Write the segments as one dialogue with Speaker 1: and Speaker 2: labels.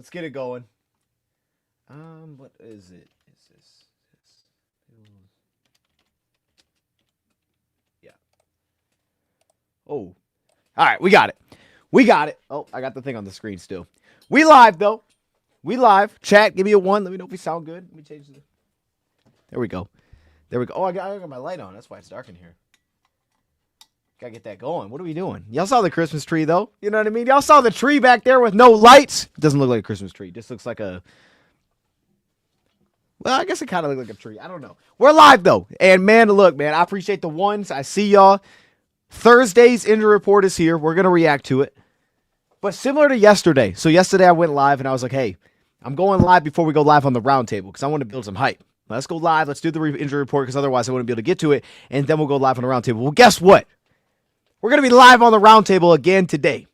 Speaker 1: Let's get it going. What is it? Yeah. Oh. All right, we got it. We got it. Oh, I got the thing on the screen still. We live, though. We live. Chat, give me a 1. Let me know if we sound good. Let me change the... There we go. There we go. Oh, I got my light on. That's why it's dark in here. Gotta get that going. What are we doing? Y'all saw the Christmas tree, though. You know what I mean? Y'all saw the tree back there with no lights. It doesn't look like a Christmas tree. It just looks like a... Well, I guess it kind of looks like a tree. I don't know. We're live, though. And, man, look, man, I appreciate the ones. I see y'all. Thursday's injury report is here. We're going to react to it. But similar to yesterday. So yesterday I went live, and I was like, hey, I'm going live before we go live on the roundtable because I want to build some hype. Let's go live. Let's do the injury report because otherwise I wouldn't be able to get to it. And then we'll go live on the roundtable. Well, guess what? We're going to be live on the roundtable again today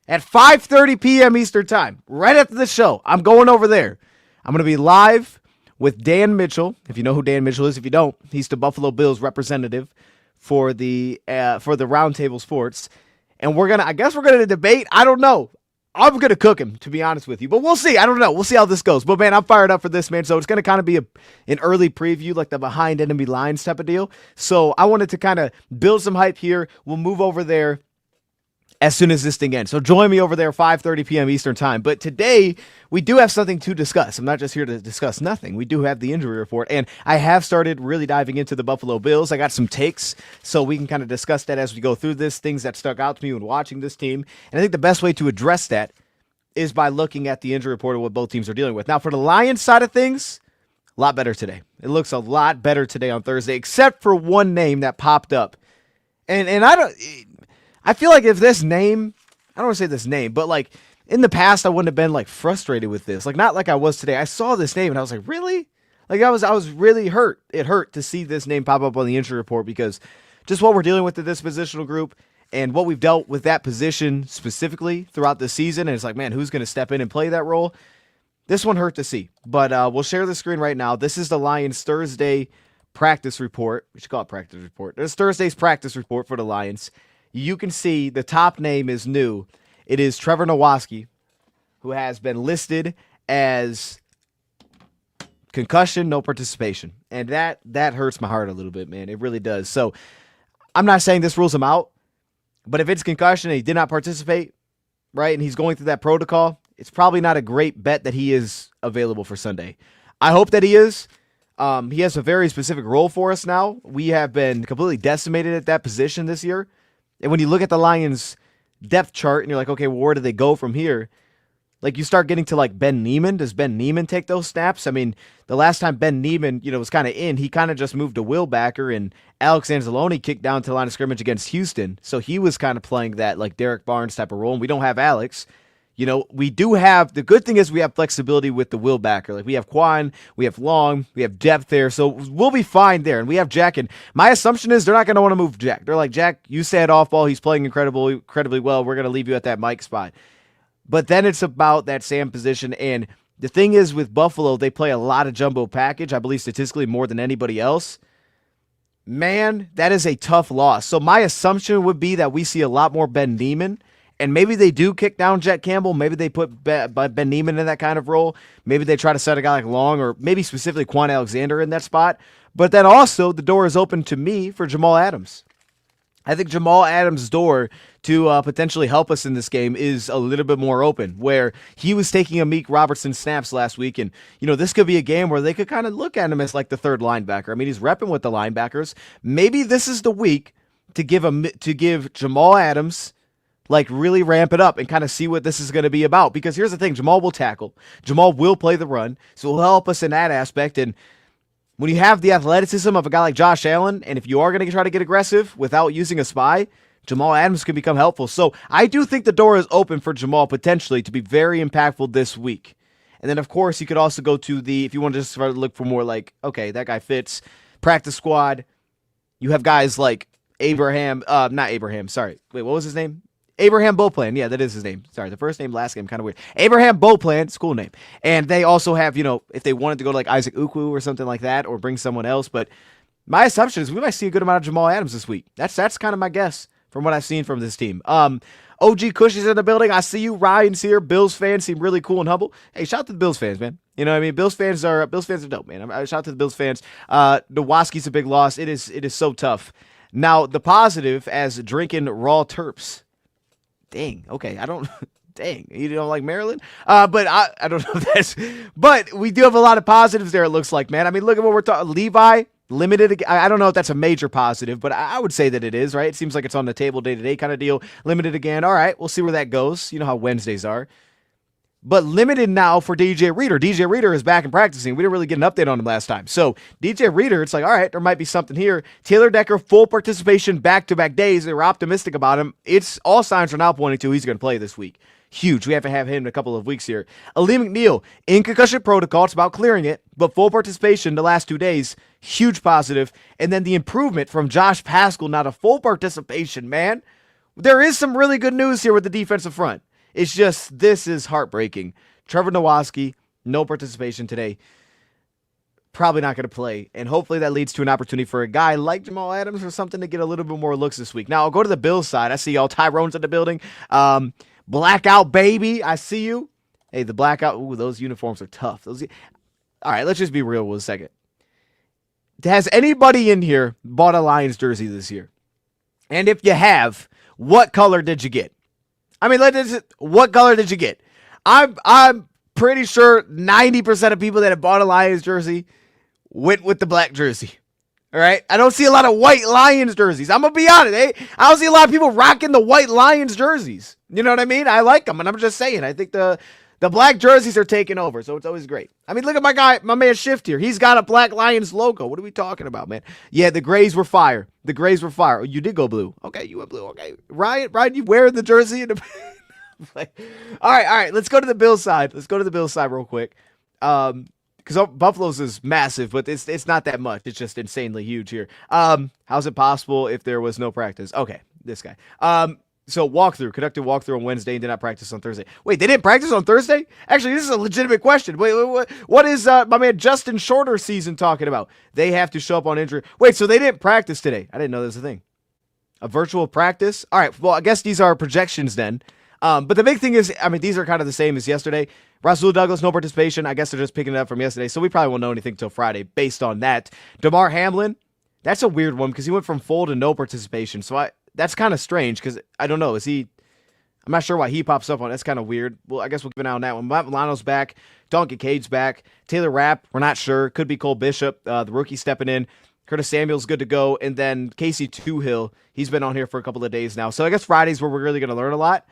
Speaker 1: at 5:30 p.m. Eastern time, right after the show. I'm going over there. I'm going to be live with Dan Mitchell. If you know who Dan Mitchell is, if you don't, he's the Buffalo Bills representative for the Roundtable Sports. And I guess we're going to debate. I don't know. I'm going to cook him, to be honest with you. But we'll see. I don't know. We'll see how this goes. But, man, I'm fired up for this, man. So it's going to kind of be an early preview, like the behind enemy lines type of deal. So I wanted to kind of build some hype here. We'll move over there as soon as this thing ends. So join me over there 5:30 p.m. Eastern time. But today, we do have something to discuss. I'm not just here to discuss nothing. We do have the injury report. And I have started really diving into the Buffalo Bills. I got some takes, so we can kind of discuss that as we go through this, things that stuck out to me when watching this team. And I think the best way to address that is by looking at the injury report of what both teams are dealing with. Now, for the Lions side of things, a lot better today. It looks a lot better today on Thursday, except for one name that popped up. And I feel like if this name, I don't want to say this name, but like in the past, I wouldn't have been like frustrated with this. Like not like I was today. I saw this name and I was like, really? Like I was really hurt. It hurt to see this name pop up on the injury report because just what we're dealing with in this positional group and what we've dealt with that position specifically throughout the season. And it's like, man, who's going to step in and play that role? This one hurt to see, but we'll share the screen right now. This is the Lions Thursday practice report. We should call it practice report. This is Thursday's practice report for the Lions. You can see the top name is new. It is Trevor Nowatzki, who has been listed as concussion, no participation. And that hurts my heart a little bit, man. It really does. So I'm not saying this rules him out, but if it's concussion and he did not participate, right, and he's going through that protocol, it's probably not a great bet that he is available for Sunday. I hope that he is. He has a very specific role for us now. We have been completely decimated at that position this year. And when you look at the Lions' depth chart and you're like, okay, well, where do they go from here? Like you start getting to like Ben Neiman. Does Ben Neiman take those snaps? I mean, the last time Ben Neiman, was kind of in, he kind of just moved to Will Backer and Alex Anzalone kicked down to the line of scrimmage against Houston. So he was kind of playing that like Derek Barnes type of role. And we don't have Alex. We do have, the good thing is we have flexibility with the Will Backer. Like we have Quan, we have Long, we have depth there. So we'll be fine there. And we have Jack. And my assumption is they're not going to want to move Jack. They're like, Jack, you said off ball. He's playing incredibly well. We're going to leave you at that Mike spot. But then it's about that Sam position. And the thing is with Buffalo, they play a lot of jumbo package. I believe statistically more than anybody else. Man, that is a tough loss. So my assumption would be that we see a lot more Ben Neiman. And maybe they do kick down Jet Campbell. Maybe they put Ben Neiman in that kind of role. Maybe they try to set a guy like Long or maybe specifically Quan Alexander in that spot. But then also the door is open to me for Jamal Adams. I think Jamal Adams' door to potentially help us in this game is a little bit more open, where he was taking Amik Robertson snaps last week. And, this could be a game where they could kind of look at him as like the third linebacker. I mean, he's repping with the linebackers. Maybe this is the week to give Jamal Adams, like really ramp it up and kind of see what this is going to be about. Because here's the thing, Jamal will tackle. Jamal will play the run. So it'll help us in that aspect. And when you have the athleticism of a guy like Josh Allen, and if you are going to try to get aggressive without using a spy, Jamal Adams can become helpful. So I do think the door is open for Jamal potentially to be very impactful this week. And then, of course, you could also go to if you want to just start to look for more like, okay, that guy fits, practice squad. You have guys like not Abraham, sorry. Wait, what was his name? Abraham Beauplan. Yeah, that is his name. Sorry, the first name, last name, kind of weird. Abraham Beauplan, school name. And they also have, if they wanted to go to like Isaac Ukwu or something like that or bring someone else. But my assumption is we might see a good amount of Jamal Adams this week. That's kind of my guess from what I've seen from this team. OG Cushie's in the building. I see you. Ryan's here. Bills fans seem really cool and humble. Hey, shout out to the Bills fans, man. You know what I mean? Bills fans are dope, man. Shout out to the Bills fans. Nowaski's a big loss. It is so tough. Now, the positive as drinking raw terps. Dang. Okay. Dang. You don't like Maryland? But I don't know if that's. But we do have a lot of positives there, it looks like, man. I mean, look at what we're talking. Levi, limited. I don't know if that's a major positive, but I would say that it is, right? It seems like it's on the table day-to-day kind of deal. Limited again. All right. We'll see where that goes. You know how Wednesdays are. But limited now for DJ Reader. DJ Reader is back and practicing. We didn't really get an update on him last time. So DJ Reader, it's like, all right, there might be something here. Taylor Decker, full participation back-to-back days. They were optimistic about him. It's all signs are now pointing to he's going to play this week. Huge. We have to have him in a couple of weeks here. Ali McNeil, in concussion protocol. It's about clearing it, but full participation the last 2 days. Huge positive. And then the improvement from Josh Paschal, not a full participation, man. There is some really good news here with the defensive front. It's just, this is heartbreaking. Trevor Nowaski, no participation today. Probably not going to play. And hopefully that leads to an opportunity for a guy like Jamal Adams or something to get a little bit more looks this week. Now, I'll go to the Bills side. I see y'all. Tyrone's in the building. Blackout, baby. I see you. Hey, the blackout. Ooh, those uniforms are tough. All right, let's just be real for a second. Has anybody in here bought a Lions jersey this year? And if you have, what color did you get? I mean, what color did you get? I'm pretty sure 90% of people that have bought a Lions jersey went with the black jersey. All right? I don't see a lot of white Lions jerseys. I'm going to be honest. I don't see a lot of people rocking the white Lions jerseys. You know what I mean? I like them, and I'm just saying. I think the black jerseys are taking over, so it's always great. I mean, look at my man Shift here. He's got a black Lions logo. What are we talking about, man? Yeah, the grays were fire. The grays were fire. Oh, you did go blue. Okay, you went blue. Okay. Ryan, you wearing the jersey? All right. Let's go to the Bills side. Real quick. Because Buffalo's is massive, but it's not that much. It's just insanely huge here. How's it possible if there was no practice? Okay, this guy. So conducted walkthrough on Wednesday and did not practice on Thursday. Wait, they didn't practice on Thursday? Actually, this is a legitimate question. Wait, what is my man Justin Shorter season talking about? They have to show up on injury. Wait, so they didn't practice today? I didn't know there was a thing. A virtual practice? All right, well, I guess these are projections then. But the big thing is, I mean, these are kind of the same as yesterday. Rasul Douglas, no participation. I guess they're just picking it up from yesterday, so we probably won't know anything until Friday based on that. Damar Hamlin, that's a weird one because he went from full to no participation, so that's kind of strange because I don't know. I'm not sure why he pops up on it. That's kind of weird. Well, I guess we'll keep an eye on that one. Matt Milano's back. Donkey Cade's back. Taylor Rapp, we're not sure. Could be Cole Bishop, the rookie stepping in. Curtis Samuel's good to go. And then Casey Toohill, he's been on here for a couple of days now. So I guess Friday's where we're really going to learn a lot.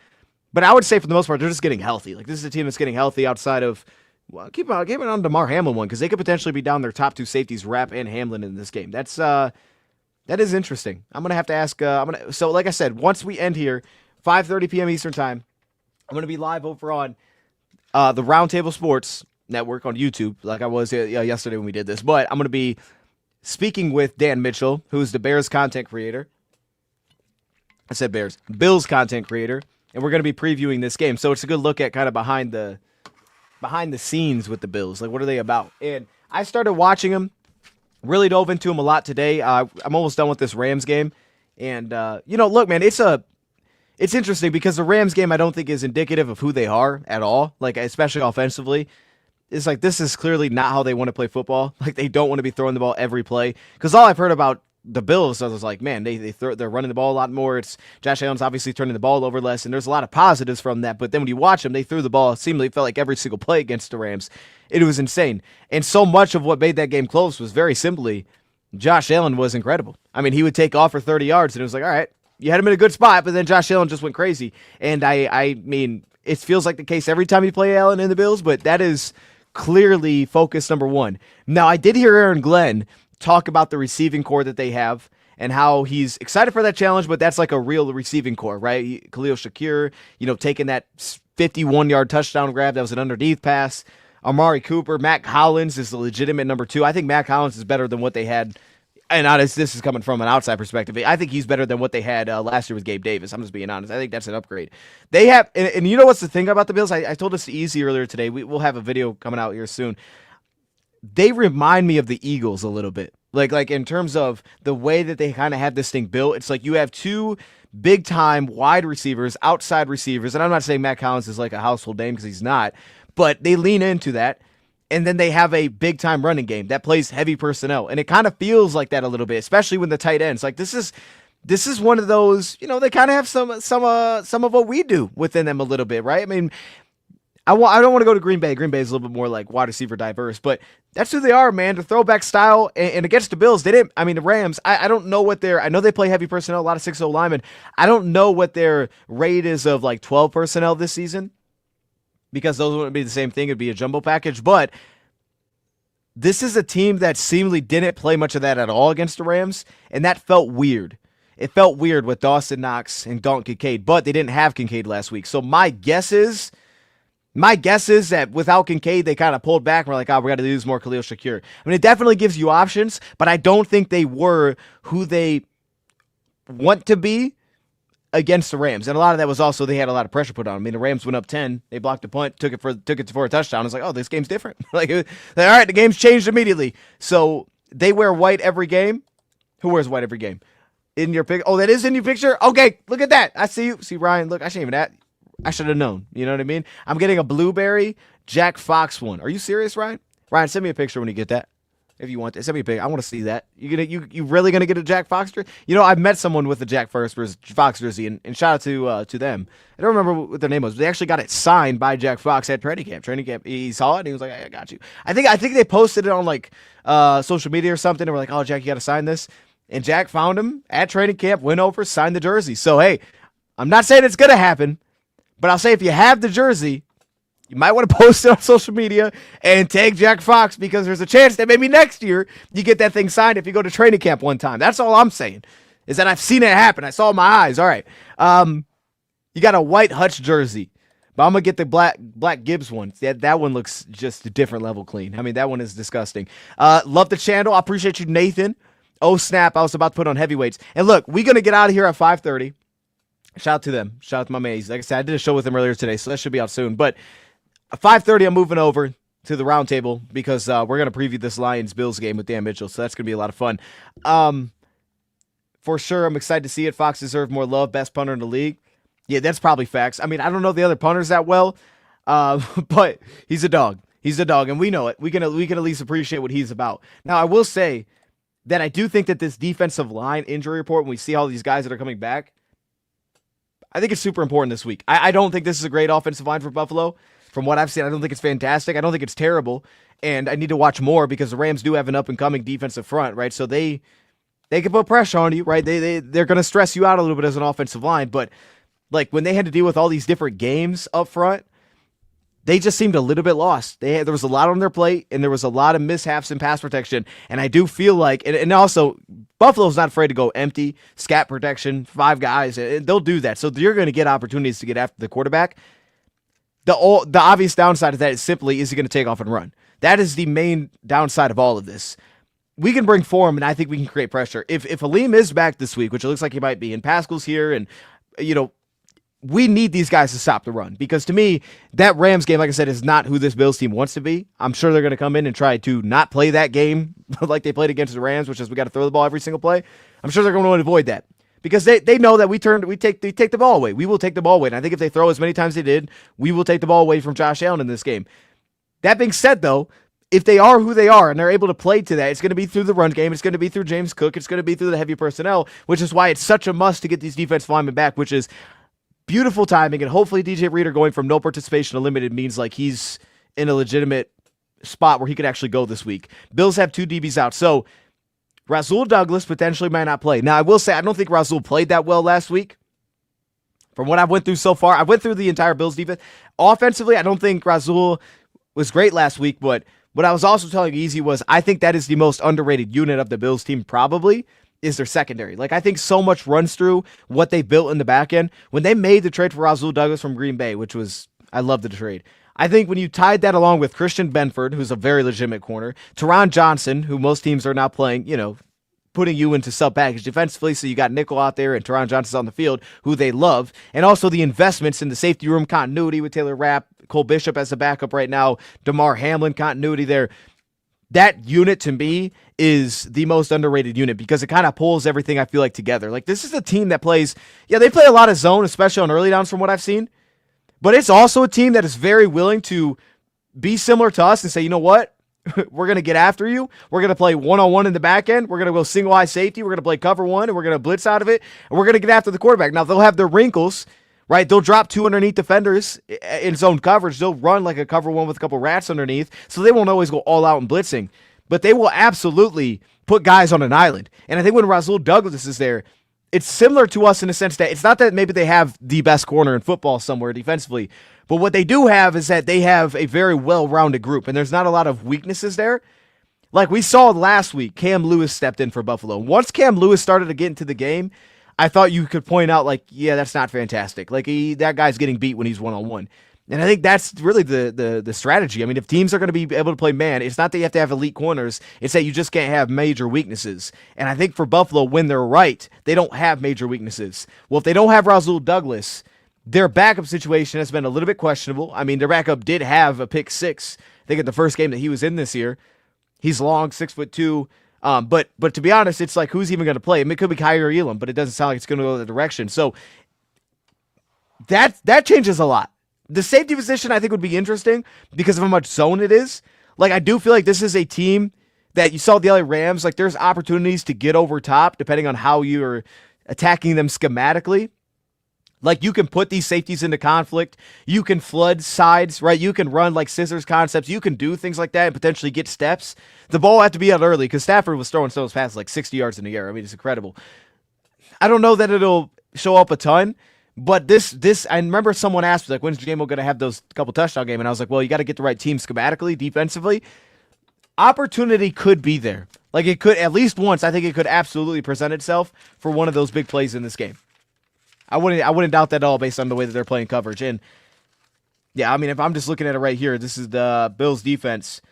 Speaker 1: But I would say for the most part, they're just getting healthy. Like, this is a team that's getting healthy outside of, well, keep it on Damar Hamlin one because they could potentially be down their top two safeties, Rapp and Hamlin, in this game. That is interesting. I'm going to have to ask. So, like I said, once we end here, 5:30 p.m. Eastern Time, I'm going to be live over on the Roundtable Sports Network on YouTube, like I was yesterday when we did this. But I'm going to be speaking with Dan Mitchell, who's the Bears content creator. I said Bears. Bills content creator. And we're going to be previewing this game. So it's a good look at kind of behind the scenes with the Bills. Like, what are they about? And I started watching them. Really dove into them a lot today. I'm almost done with this Rams game. And, look, man, it's interesting because the Rams game I don't think is indicative of who they are at all, like, especially offensively. It's like, this is clearly not how they want to play football. Like, they don't want to be throwing the ball every play. Because all I've heard about the Bills, I was like, man, they're running the ball a lot more. It's Josh Allen's obviously turning the ball over less, and there's a lot of positives from that. But then when you watch them, they threw the ball. It seemingly felt like every single play against the Rams. It was insane. And so much of what made that game close was very simply Josh Allen was incredible. I mean, he would take off for 30 yards, and it was like, all right, you had him in a good spot, but then Josh Allen just went crazy. And I mean, it feels like the case every time you play Allen in the Bills, but that is clearly focus number one. Now, I did hear Aaron Glenn talk about the receiving core that they have and how he's excited for that challenge, but that's like a real receiving core, right? Khalil Shakir, taking that 51-yard touchdown grab. That was an underneath pass. Amari Cooper, Matt Collins is the legitimate number two. I think Matt Collins is better than what they had. And honest, this is coming from an outside perspective. I think he's better than what they had last year with Gabe Davis. I'm just being honest. I think that's an upgrade. They have, and you know what's the thing about the Bills? I told this to Easy earlier today. We'll have a video coming out here soon. They remind me of the Eagles a little bit. Like in terms of the way that they kind of have this thing built, it's like you have two big time wide receivers, outside receivers, and I'm not saying Matt Collins is like a household name because he's not, but they lean into that. And then they have a big time running game that plays heavy personnel. And it kind of feels like that a little bit, especially when the tight ends. Like this is one of those, they kind of have some of what we do within them a little bit, right? I mean, I don't want to go to Green Bay. Green Bay is a little bit more like wide receiver diverse, but that's who they are, man. The throwback style, and against the Bills, they didn't. I mean, the Rams. I don't know what I know they play heavy personnel, a lot of 6-0 linemen. I don't know what their rate is of like 12 personnel this season, because those wouldn't be the same thing. It'd be a jumbo package, but this is a team that seemingly didn't play much of that at all against the Rams, and that felt weird. It felt weird with Dawson Knox and Dalton Kincaid, but they didn't have Kincaid last week. So my guess is that without Kincaid, they kind of pulled back and were like, we got to use more Khalil Shakir. I mean, it definitely gives you options, but I don't think they were who they want to be against the Rams. And a lot of that was also they had a lot of pressure put on them. I mean, the Rams went up 10. They blocked a punt, took it for a touchdown. It's like, oh, this game's different. All right, the game's changed immediately. So they wear white every game. Who wears white every game? In your pic? Oh, that is in your picture? Okay, look at that. I see you. See, Ryan, look, I should have known. You know what I mean? I'm getting a blueberry Jack Fox one. Are you serious, Ryan? Ryan, send me a picture when you get that. If you want to. Send me a picture. I want to see that. You really gonna get a Jack Fox jersey? I've met someone with a Jack Fox jersey, and shout out to them. I don't remember what their name was, but they actually got it signed by Jack Fox at training camp. He saw it and he was like, hey, I got you. I think they posted it on like social media or something, and were like, oh, Jack, you gotta sign this. And Jack found him at training camp, went over, signed the jersey. So hey, I'm not saying it's gonna happen, but I'll say if you have the jersey, you might want to post it on social media and tag Jack Fox, because there's a chance that maybe next year you get that thing signed if you go to training camp one time. That's all I'm saying, is that I've seen it happen. I saw it with my eyes. All right. You got a white Hutch jersey, but I'm going to get the black Gibbs one. That one looks just a different level clean. I mean, that one is disgusting. Love the channel. I appreciate you, Nathan. Oh, snap. I was about to put on heavyweights. And look, we're going to get out of here at 5:30. Shout out to them. Shout out to my mates. Like I said, I did a show with them earlier today, so that should be out soon. But at 5:30, I'm moving over to the roundtable because we're going to preview this Lions-Bills game with Dan Mitchell, so that's going to be a lot of fun. For sure, I'm excited to see it. Fox deserves more love. Best punter in the league. Yeah, that's probably facts. I mean, I don't know the other punters that well, but he's a dog. He's a dog, and we know it. We can at least appreciate what he's about. Now, I will say that I do think that this defensive line injury report, when we see all these guys that are coming back, I think it's super important this week. I don't think this is a great offensive line for Buffalo. From what I've seen, I don't think it's fantastic. I don't think it's terrible. And I need to watch more because the Rams do have an up-and-coming defensive front, right? So they can put pressure on you, right? They're going to stress you out a little bit as an offensive line. But like when they had to deal with all these different games up front, they just seemed a little bit lost. There was a lot on their plate, and there was a lot of mishaps in pass protection. And I do feel like, and also, Buffalo's not afraid to go empty, scat protection, 5 guys. And they'll do that. So you're going to get opportunities to get after the quarterback. The obvious downside of that is simply, is he going to take off and run? That is the main downside of all of this. We can bring form, and I think we can create pressure. If Aleem is back this week, which it looks like he might be, and Pascal's here, and we need these guys to stop the run, because to me, that Rams game, like I said, is not who this Bills team wants to be. I'm sure they're going to come in and try to not play that game like they played against the Rams, which is we got to throw the ball every single play. I'm sure they're going to want to avoid that, because they know that we take the ball away. We will take the ball away. And I think if they throw as many times as they did, we will take the ball away from Josh Allen in this game. That being said, though, if they are who they are and they're able to play to that, it's going to be through the run game. It's going to be through James Cook. It's going to be through the heavy personnel, which is why it's such a must to get these defensive linemen back, which is beautiful timing. And hopefully DJ Reader going from no participation to limited means like he's in a legitimate spot where he could actually go this week. Bills have 2 DBs out. So Rasul Douglas potentially might not play. Now, I will say, I don't think Rasul played that well last week. From what I've went through so far, I went through the entire Bills defense. Offensively, I don't think Rasul was great last week, but what I was also telling Easy was I think that is the most underrated unit of the Bills team probably, is their secondary. Like, I think so much runs through what they built in the back end. When they made the trade for Rasul Douglas from Green Bay, which was, I love the trade. I think when you tied that along with Christian Benford, who's a very legitimate corner, Teron Johnson, who most teams are now playing, putting you into sub-package defensively, so you got nickel out there and Teron Johnson's on the field, who they love, and also the investments in the safety room continuity with Taylor Rapp, Cole Bishop as a backup right now, DeMar Hamlin continuity there. that unit to me is the most underrated unit because it kind of pulls everything I feel like together. Like this is a team that plays, they play a lot of zone, especially on early downs from what I've seen. But it's also a team that is very willing to be similar to us and say, you know what? We're going to get after you. We're going to play one-on-one in the back end. We're going to go single high safety. We're going to play cover one, and we're going to blitz out of it. And we're going to get after the quarterback. Now, they'll have their wrinkles, right? They'll drop two underneath defenders in zone coverage. They'll run like a cover one with a couple rats underneath, so they won't always go all out in blitzing. But they will absolutely put guys on an island. And I think when Rasul Douglas is there, it's similar to us in the sense that it's not that maybe they have the best corner in football somewhere defensively, but what they do have is that they have a very well-rounded group, and there's not a lot of weaknesses there. Like we saw last week, Cam Lewis stepped in for Buffalo. Once Cam Lewis started to get into the game, I thought you could point out, like, yeah, that's not fantastic. Like, that guy's getting beat when he's one-on-one. And I think that's really the strategy. I mean, if teams are going to be able to play man, it's not that you have to have elite corners. It's that you just can't have major weaknesses. And I think for Buffalo, when they're right, they don't have major weaknesses. Well, if they don't have Rasul Douglas, their backup situation has been a little bit questionable. I mean, their backup did have a pick six, I think, at the first game that he was in this year. He's long, 6'2". But to be honest, it's like, who's even going to play? I mean, it could be Kyrie Elam, but it doesn't sound like it's going to go that direction. So that changes a lot. The safety position, I think, would be interesting because of how much zone it is. Like, I do feel like this is a team that you saw the LA Rams. Like, there's opportunities to get over top depending on how you're attacking them schematically. Like, you can put these safeties into conflict. You can flood sides, right? You can run, like, scissors concepts. You can do things like that and potentially get steps. The ball had to be out early because Stafford was throwing some of those passes like 60 yards in the air. I mean, it's incredible. I don't know that it'll show up a ton. But this, I remember someone asked me, like, when's J-Mo going to have those couple touchdown games? And I was like, well, you got to get the right team schematically, defensively. Opportunity could be there. Like, it could, at least once, I think it could absolutely present itself for one of those big plays in this game. I wouldn't doubt that at all based on the way that they're playing coverage. And, yeah, I mean, if I'm just looking at it right here, this is the Bills' defense.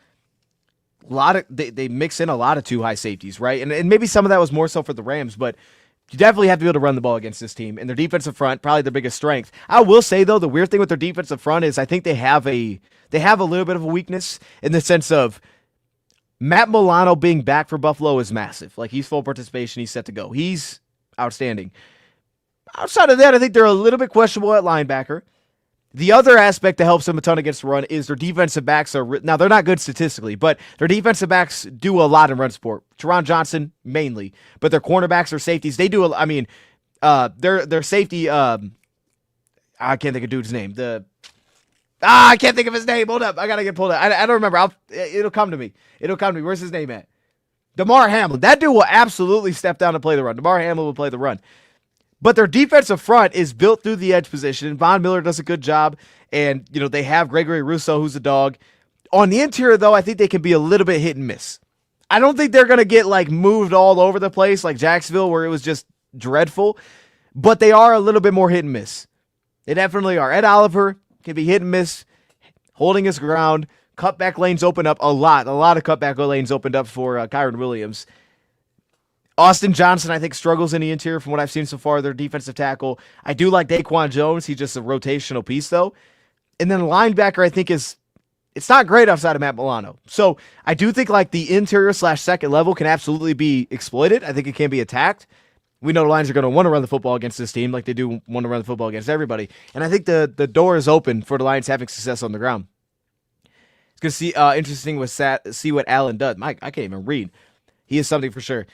Speaker 1: They mix in a lot of two high safeties, right? And maybe some of that was more so for the Rams, but you definitely have to be able to run the ball against this team. And their defensive front, probably their biggest strength. I will say, though, the weird thing with their defensive front is I think they have a little bit of a weakness in the sense of Matt Milano being back for Buffalo is massive. Like, he's full participation. He's set to go. He's outstanding. Outside of that, I think they're a little bit questionable at linebacker. The other aspect that helps them a ton against the run is their defensive backs now they're not good statistically, but their defensive backs do a lot in run support. Teron Johnson mainly, but their cornerbacks or safeties, they do. I mean, their safety. I can't think of dude's name. I can't think of his name. Hold up, I gotta get pulled up. I don't remember. It'll come to me. Where's his name at? Damar Hamlin. That dude will absolutely step down and play the run. Damar Hamlin will play the run. But their defensive front is built through the edge position. Von Miller does a good job. And, they have Gregory Rousseau, who's a dog. On the interior, though, I think they can be a little bit hit and miss. I don't think they're going to get, like, moved all over the place like Jacksonville, where it was just dreadful. But they are a little bit more hit and miss. They definitely are. Ed Oliver can be hit and miss, holding his ground. Cutback lanes open up a lot. A lot of cutback lanes opened up for Kyron Williams. Austin Johnson, I think, struggles in the interior from what I've seen so far, their defensive tackle. I do like Daquan Jones. He's just a rotational piece, though. And then linebacker, I think, it's not great outside of Matt Milano. So I do think, like, the interior / second level can absolutely be exploited. I think it can be attacked. We know the Lions are going to want to run the football against this team like they do want to run the football against everybody. And I think the door is open for the Lions having success on the ground. It's going to see interesting to see what Allen does. Mike, I can't even read. He is something for sure.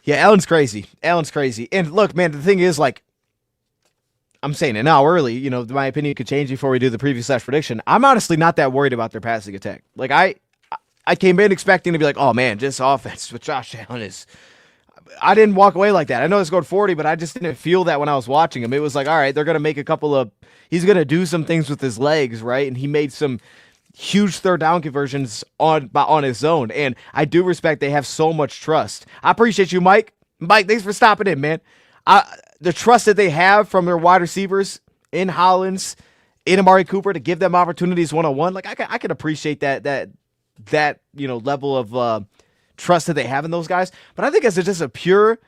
Speaker 1: Yeah, Allen's crazy. And look, man, the thing is, like, I'm saying it now early, my opinion could change before we do the preview / prediction. I'm honestly not that worried about their passing attack. Like, I came in expecting to be like, oh, man, this offense with Josh Allen is... I didn't walk away like that. I know they scored 40, but I just didn't feel that when I was watching him. It was like, all right, they're going to make a couple of... He's going to do some things with his legs, right? And he made some huge third down conversions on his own, and I do respect they have so much trust. I appreciate you, Mike. Mike, thanks for stopping in, man. The trust that they have from their wide receivers in Hollins, in Amari Cooper, to give them opportunities one-on-one, like I can appreciate that level of trust that they have in those guys. But I think as just a pure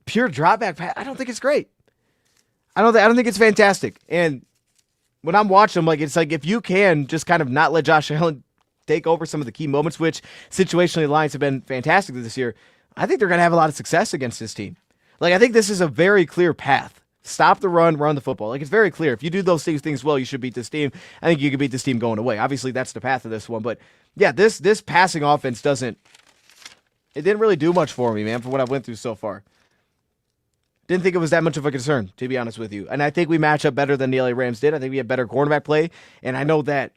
Speaker 1: drop back pass, I don't think it's great. I don't think it's fantastic. And when I'm watching them, like, it's like if you can just kind of not let Josh Allen take over some of the key moments, which situationally the Lions have been fantastic this year, I think they're going to have a lot of success against this team. Like, I think this is a very clear path. Stop the run, run the football. Like, it's very clear. If you do those things well, you should beat this team. I think you can beat this team going away. Obviously, that's the path of this one. But, yeah, this passing offense didn't really do much for me, man, for what I went through so far. Didn't think it was that much of a concern, to be honest with you. And I think we match up better than the LA Rams did. I think we have better cornerback play. And I know that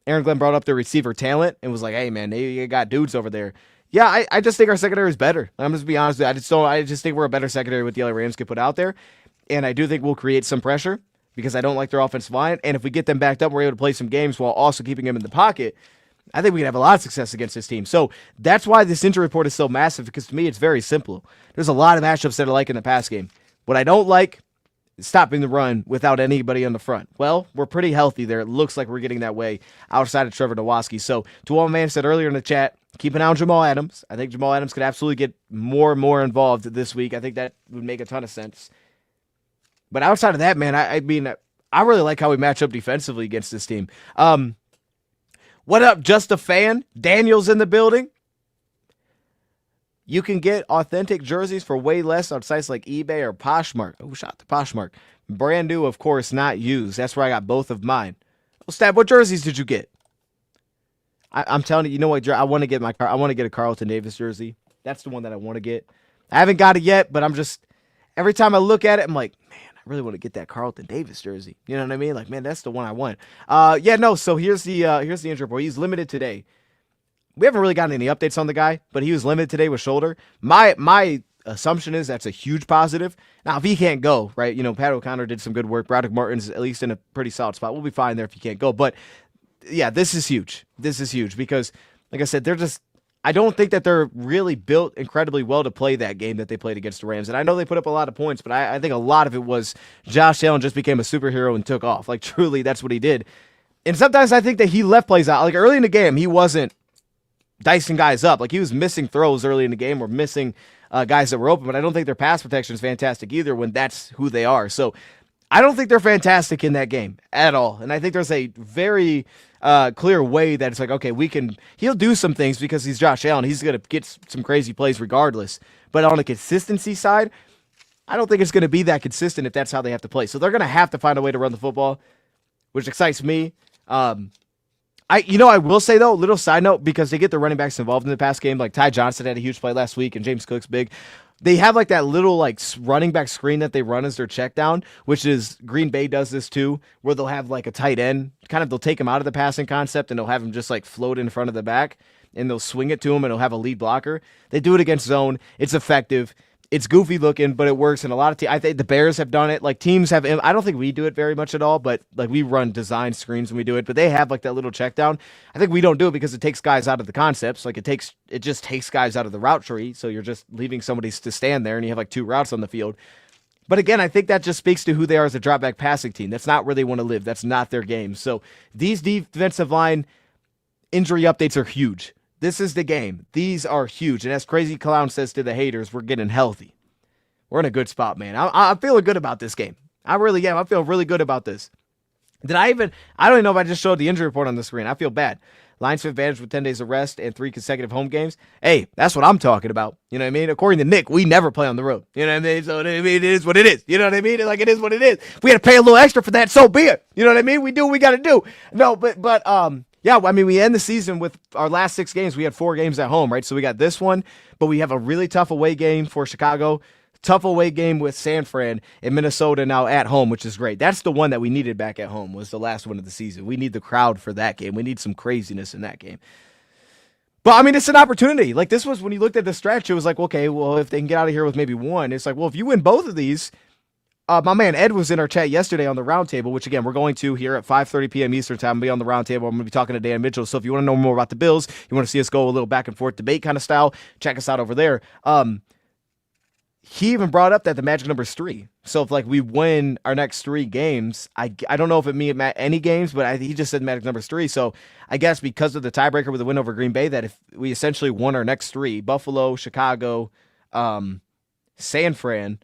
Speaker 1: Aaron Glenn brought up their receiver talent and was like, hey, man, they got dudes over there. Yeah, I just think our secondary is better. I'm just be honest with you. I just think we're a better secondary with the LA Rams could put out there. And I do think we'll create some pressure because I don't like their offensive line. And if we get them backed up, we're able to play some games while also keeping them in the pocket. I think we can have a lot of success against this team. So that's why this injury report is so massive, because to me, it's very simple. There's a lot of matchups that I like in the pass game. What I don't like is stopping the run without anybody on the front. Well, we're pretty healthy there. It looks like we're getting that way outside of Trevor Nowatzki. So to what my man said earlier in the chat, keep an eye on Jamal Adams. I think Jamal Adams could absolutely get more and more involved this week. I think that would make a ton of sense. But outside of that, man, I mean, I really like how we match up defensively against this team. What up, Just a Fan? Daniel's in the building. You can get authentic jerseys for way less on sites like eBay or Poshmark. Oh, shout out to Poshmark. Brand new, of course, not used. That's where I got both of mine. Well, Stab, what jerseys did you get? I'm telling you, you know what? I want to get a Carlton Davis jersey. That's the one that I want to get. I haven't got it yet, but I'm just, every time I look at it, I'm like, man, I really want to get that Carlton Davis jersey. You know what I mean? Like, man, that's the one I want. So here's the injury report. He's limited today. We haven't really gotten any updates on the guy, but he was limited today with shoulder. My assumption is that's a huge positive. Now, if he can't go, right, you know, Pat O'Connor did some good work. Broderick Martin's at least in a pretty solid spot. We'll be fine there if he can't go. But, yeah, this is huge. This is huge because, like I said, I don't think that they're really built incredibly well to play that game that they played against the Rams. And I know they put up a lot of points, but I think a lot of it was Josh Allen just became a superhero and took off. Like, truly, that's what he did. And sometimes I think that he left plays out. Like, early in the game, he wasn't dicing guys up. Like, he was missing throws early in the game or missing guys that were open, but I don't think their pass protection is fantastic either when that's who they are. So I don't think they're fantastic in that game at all. And I think there's a very clear way that it's like, okay, he'll do some things because he's Josh Allen. He's going to get some crazy plays regardless. But on the consistency side, I don't think it's going to be that consistent if that's how they have to play. So they're going to have to find a way to run the football, which excites me. I will say, though, little side note, because they get the running backs involved in the pass game. Like Ty Johnson had a huge play last week, and James Cook's big. They have like that little like running back screen that they run as their check down, which is Green Bay does this too, where they'll have like a tight end. They'll take him out of the passing concept, and they'll have him just like float in front of the back, and they'll swing it to him, and he'll have a lead blocker. They do it against zone. It's effective. It's goofy looking, but it works. And a lot of teams, I think the Bears have done it. Like teams have, I don't think we do it very much at all, but like we run design screens when we do it, but they have like that little check down. I think we don't do it because it takes guys out of the concepts. Like it just takes guys out of the route tree. So you're just leaving somebody to stand there and you have like two routes on the field. But again, I think that just speaks to who they are as a drop back passing team. That's not where they want to live. That's not their game. So these defensive line injury updates are huge. This is the game. These are huge. And as Crazy Clown says to the haters, we're getting healthy. We're in a good spot, man. I'm feeling good about this game. I really am. I feel really good about this. I don't even know if I just showed the injury report on the screen. I feel bad. Lions have advantage with 10 days of rest and 3 consecutive home games. Hey, that's what I'm talking about. You know what I mean? According to Nick, we never play on the road. You know what I mean? So it is what it is. You know what I mean? Like it is what it is. If we had to pay a little extra for that, so be it. You know what I mean? We do what we got to do. No, but yeah, I mean, we end the season with our last 6 games. We had 4 games at home, right? So we got this one, but we have a really tough away game for Chicago, tough away game with San Fran, and Minnesota now at home, which is great. That's the one that we needed back at home, was the last one of the season. We need the crowd for that game. We need some craziness in that game. But, I mean, it's an opportunity. Like, this was, when you looked at the stretch, it was like, okay, well, if they can get out of here with maybe one, it's like, well, if you win both of these, my man Ed was in our chat yesterday on the roundtable, which, again, we're going to here at 5:30 p.m. Eastern time. I'll be on the roundtable. I'm going to be talking to Dan Mitchell. So if you want to know more about the Bills, you want to see us go a little back and forth debate kind of style, check us out over there. He even brought up that the magic number is 3. So if, like, we win our next 3 games, I don't know if it means any games, but he just said magic number is 3. So I guess because of the tiebreaker with the win over Green Bay, that if we essentially won our next 3, Buffalo, Chicago, San Fran,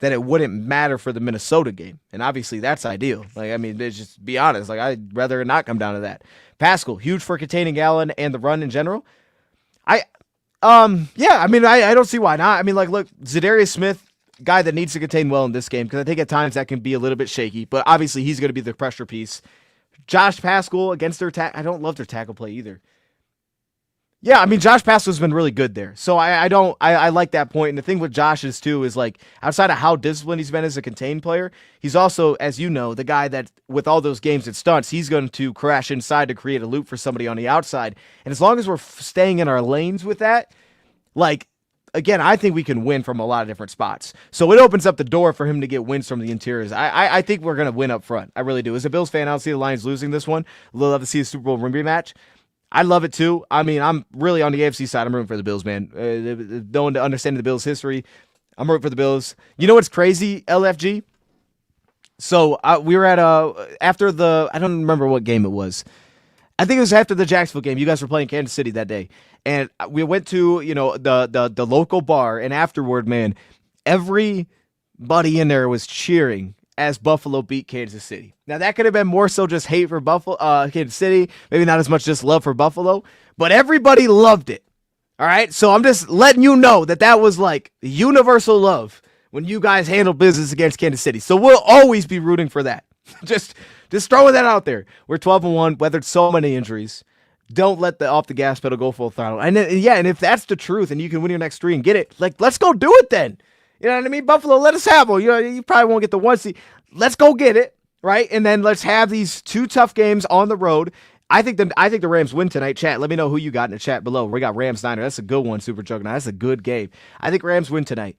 Speaker 1: that it wouldn't matter for the Minnesota game. And obviously that's ideal. Like, I mean, just be honest. Like, I'd rather it not come down to that. Pascal, huge for containing Allen and the run in general. Yeah, I mean, I don't see why not. I mean, like, look, Zadarius Smith, guy that needs to contain well in this game, because I think at times that can be a little bit shaky, but obviously he's going to be the pressure piece. Josh Pascal against their I don't love their tackle play either. Yeah, I mean, Josh Pascal's been really good there. So I like that point. And the thing with Josh is, too, is like, outside of how disciplined he's been as a contained player, he's also, as you know, the guy that, with all those games at stunts, he's going to crash inside to create a loop for somebody on the outside. And as long as we're staying in our lanes with that, like, again, I think we can win from a lot of different spots. So it opens up the door for him to get wins from the interiors. I think we're going to win up front. I really do. As a Bills fan, I don't see the Lions losing this one. I'd love to see a Super Bowl rematch. I love it too. I mean, I'm really on the AFC side. I'm rooting for the Bills, man. No one to understand the Bills' history. I'm rooting for the Bills. You know what's crazy, LFG? So we were at after the, I don't remember what game it was. I think it was after the Jacksonville game. You guys were playing Kansas City that day, and we went to the local bar. And afterward, man, everybody in there was cheering as Buffalo beat Kansas City. Now, that could have been more so just hate for Kansas City, maybe not as much just love for Buffalo, but everybody loved it. All right? So I'm just letting you know that was like universal love when you guys handle business against Kansas City. So we'll always be rooting for that. just throwing that out there. We're 12-1, weathered so many injuries. Don't let the off the gas pedal go full throttle. And if that's the truth and you can win your next 3 and get it, like, let's go do it then. You know what I mean? Buffalo, let us have them. You probably won't get the 1 seed. Let's go get it, right? And then let's have these 2 tough games on the road. I think the Rams win tonight. Chat, let me know who you got in the chat below. We got Rams-Niners. That's a good one, Super Juggernaut. That's a good game. I think Rams win tonight.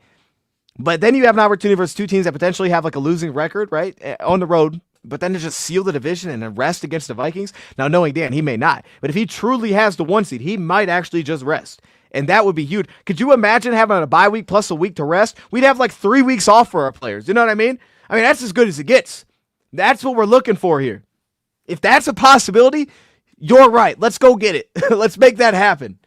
Speaker 1: But then you have an opportunity versus 2 teams that potentially have like a losing record, right? On the road. But then to just seal the division and then rest against the Vikings. Now, knowing Dan, he may not. But if he truly has the 1 seed, he might actually just rest. And that would be huge. Could you imagine having a bye week plus a week to rest? We'd have like 3 weeks off for our players. You know what I mean? I mean, that's as good as it gets. That's what we're looking for here. If that's a possibility, you're right. Let's go get it. Let's make that happen.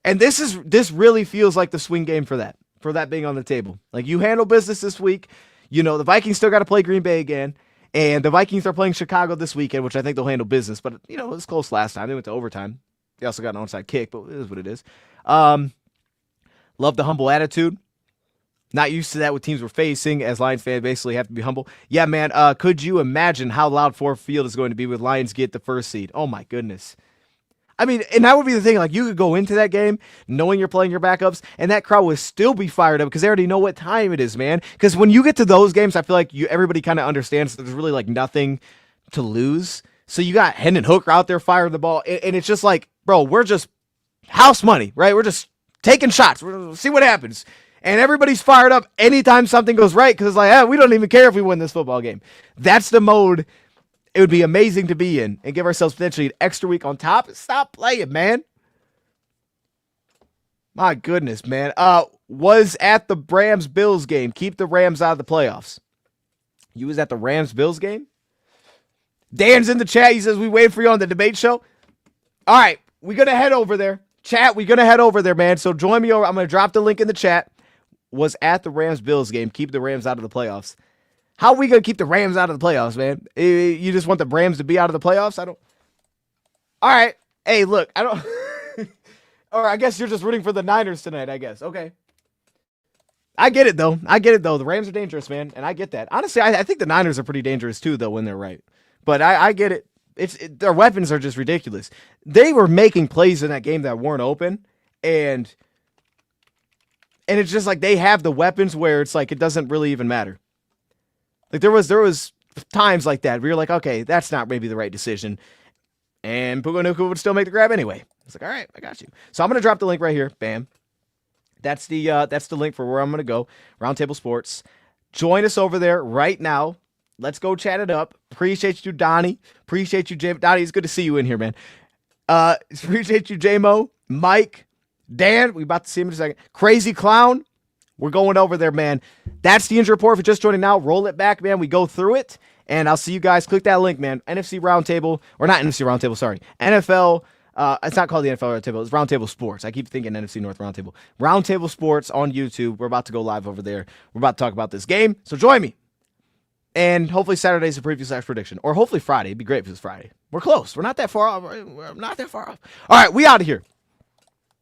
Speaker 1: And this really feels like the swing game for that being on the table. Like, you handle business this week. You know, the Vikings still got to play Green Bay again. And the Vikings are playing Chicago this weekend, which I think they'll handle business. But, you know, it was close last time. They went to overtime. They also got an onside kick, but it is what it is. Love the humble attitude. Not used to that with teams we're facing. As Lions fans, basically have to be humble. Yeah, man. Could you imagine how loud Ford Field is going to be with Lions get the 1st seed? Oh my goodness. I mean, and that would be the thing. Like, you could go into that game knowing you're playing your backups, and that crowd would still be fired up because they already know what time it is, man. Because when you get to those games, I feel like everybody kind of understands that there's really like nothing to lose. So you got Hendon Hooker out there firing the ball, and it's just like, bro, we're just house money, right? We're just taking shots. We'll see what happens. And everybody's fired up anytime something goes right because it's like, we don't even care if we win this football game. That's the mode it would be amazing to be in and give ourselves potentially an extra week on top. Stop playing, man. My goodness, man. Was at the Rams-Bills game. Keep the Rams out of the playoffs. You was at the Rams-Bills game? Dan's in the chat. He says, we waiting for you on the debate show. All right. We're going to head over there. Chat, we're going to head over there, man. So join me over. I'm going to drop the link in the chat. Was at the Rams-Bills game. Keep the Rams out of the playoffs. How are we going to keep the Rams out of the playoffs, man? You just want the Rams to be out of the playoffs? I don't. All right. Hey, look, I don't. Or I guess you're just rooting for the Niners tonight, I guess. Okay. I get it, though. The Rams are dangerous, man. And I get that. Honestly, I think the Niners are pretty dangerous, too, though, when they're right. But I get it. Their weapons are just ridiculous. They were making plays in that game that weren't open. And it's just like they have the weapons where it's like it doesn't really even matter. Like there was times like that where you're like, okay, that's not maybe the right decision. And Puka Nuka would still make the grab anyway. It's like, all right, I got you. So I'm going to drop the link right here. Bam. That's the link for where I'm going to go. Roundtable Sports. Join us over there right now. Let's go chat it up. Appreciate you, Donnie. Appreciate you, Jay. Donnie, it's good to see you in here, man. Appreciate you, J-Mo, Mike, Dan. We about to see him in a second. Crazy Clown. We're going over there, man. That's the injury report. If you're just joining now, roll it back, man. We go through it, and I'll see you guys. Click that link, man. NFC Roundtable, or not NFC Roundtable, sorry. NFL It's not called the NFL Roundtable. It's Roundtable Sports. I keep thinking NFC North Roundtable. Roundtable Sports on YouTube. We're about to go live over there. We're about to talk about this game. So join me. And hopefully Saturday's a preview / prediction. Or hopefully Friday. It'd be great if it was Friday. We're close. We're not that far off. We're not that far off. All right, we out of here.